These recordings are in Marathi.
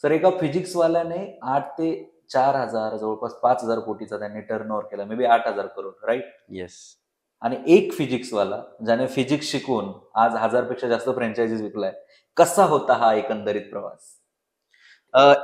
सर एका फिजिक्सवाल्याने 8 ते 4 हजार जवळपास 5,000 कोटीचा त्यांनी टर्नओव्हर केला, maybe 8,000 crore, right? Yes. आणि एक फिजिक्सवाला ज्याने फिजिक्स शिकून आज 1,000 पेक्षा जास्त फ्रँचायझीज विकलाय, कसा होता हा एकंदरीत प्रवास?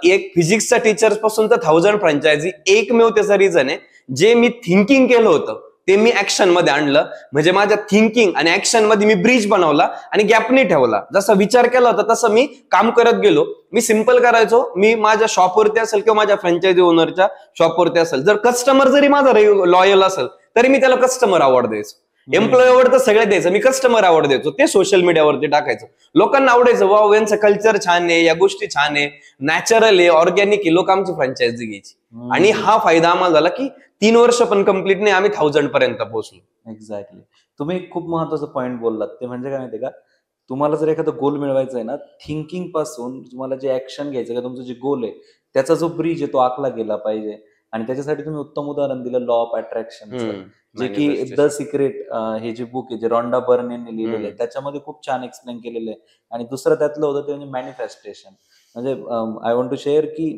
एक फिजिक्सच्या टीचर पासून तर 1000 फ्रँचायझी, एकमेव त्याचा रिझन आहे, जे मी थिंकिंग केलं होतं ते मी ऍक्शन मध्ये आणलं. म्हणजे माझ्या थिंकिंग आणि ऍक्शन मध्ये मी ब्रिज बनवला आणि गॅप नाही ठेवला. जसा विचार केला होता तसं मी काम करत गेलो. मी सिंपल करायचो, मी माझ्या शॉपवरती असेल किंवा माझ्या फ्रँचायझी ओनरच्या शॉपवरती असेल, जर कस्टमर जरी माझा लॉयल असेल तरी मी त्याला कस्टमर आवड द्यायचो. एम्प्लॉय आवड तर सगळ्यात द्यायचं, मी कस्टमर आवड द्यायचो. ते सोशल मीडियावरती टाकायचं, लोकांना आवडायचं, वाव यांचं कल्चर छान आहे, या गोष्टी छान आहे, नॅचरल आहे, ऑर्गॅनिक आहे, लोक आमची फ्रँचायझी घ्यायची. आणि हा फायदा आम्हाला झाला की 3 वर्ष पण कंप्लीट नाही, आम्ही 1000 पर्यंत पोहोचलो. एक्झॅक्टली. तुम्ही एक खूप महत्वाचं पॉईंट बोललात, ते म्हणजे काय माहितीये का, तुम्हाला जर एखादं गोल मिळवायचं आहे ना, थिंकिंग पासून तुम्हाला जे ऍक्शन घ्यायचं का, तुमचं जे गोल आहे त्याचा जो ब्रिज आहे तो आखला गेला पाहिजे. आणि त्याच्यासाठी तुम्ही उत्तम उदाहरण दिलं लॉ ऑफ अट्रॅक्शनचं, जे की द सिक्रेट हे जे बुक आहे, जे रॉन्डा बर्न यांनी लिहिलेलं आहे, त्याच्यामध्ये खूप छान एक्सप्लेन केलेलं आहे. आणि दुसरं त्यातलं होतं ते म्हणजे मॅनिफेस्टेशन. म्हणजे आय वॉन्ट टू शेअर की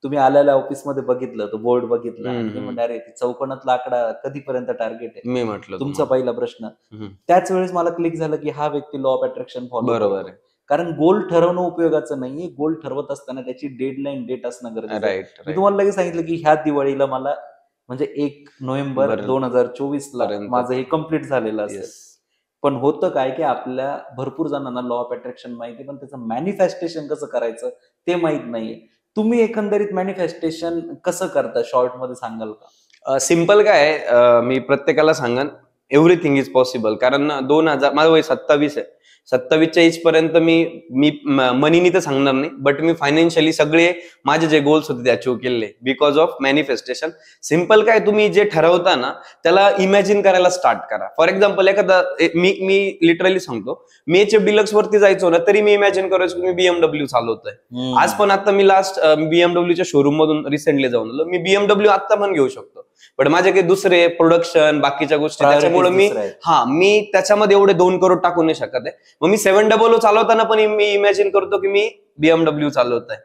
तुम्ही आलेल्या ऑफिसमध्ये बघितलं, तो बोर्ड बघितला आणि तुम्ही म्हणले अरे चौकोनातला आकडा कधीपर्यंत टार्गेट आहे, मी म्हटलं तुमचा पहिला प्रश्न. त्याच वेळेस मला क्लिक झालं की हा व्यक्ती लॉ ऑफ अट्रॅक्शन फॉलो बरोबर आहे. कारण गोल ठरवणं उपयोगाचं नाहीये, गोल ठरवत असताना त्याची डेडलाईन डेट असणं गरजेचं आहे. मी तुम्हाला लगेच सांगितलं की ह्या दिवाळीला मला म्हणजे 1 नोव्हेंबर 2024ला माझं हे कम्प्लीट झालेलं असेल. पण होतं काय की आपल्या भरपूर जणांना लॉ ऑफ अट्रॅक्शन माहिती, पण त्याचं मॅनिफेस्टेशन कसं करायचं ते माहित नाहीये. तुम्ही एकंदरीत मॅनिफेस्टेशन कसं करता, शॉर्ट मध्ये सांगाल का? सिंपल काय आहे, मी प्रत्येकाला सांगन एव्हरीथिंग इज पॉसिबल. कारण 2000 माझं वय 27 आहे, 27च्या एज पर्यंत मी मनीनी तर सांगणार नाही, बट मी फायनान्शियली सगळे माझे जे गोल्स होते ते अचीव्ह केले बिकॉज ऑफ मॅनिफेस्टेशन. सिंपल काय, तुम्ही जे ठरवता ना त्याला इमॅजिन करायला स्टार्ट करा. फॉर एक्झाम्पल एखादा मी लिटरली सांगतो, मी HF डिलक्स वरती जायचो ना तरी मी इमॅजिन करायचो की मी BMW चालवतोय. आज पण आता मी लास्ट BMWच्या शोरूम मधून रिसेंटली जाऊन आलो. मी BMW आता पण घेऊ शकतो, पण माझे काही दुसरे प्रोडक्शन बाकीच्या गोष्टी, त्याच्यामुळे मी त्याच्यामध्ये एवढे 2 करोड टाकू नाही शकत आहे. मग मी 700 चालवताना पण मी इमॅजिन करतो की मी BMW चालवत आहे.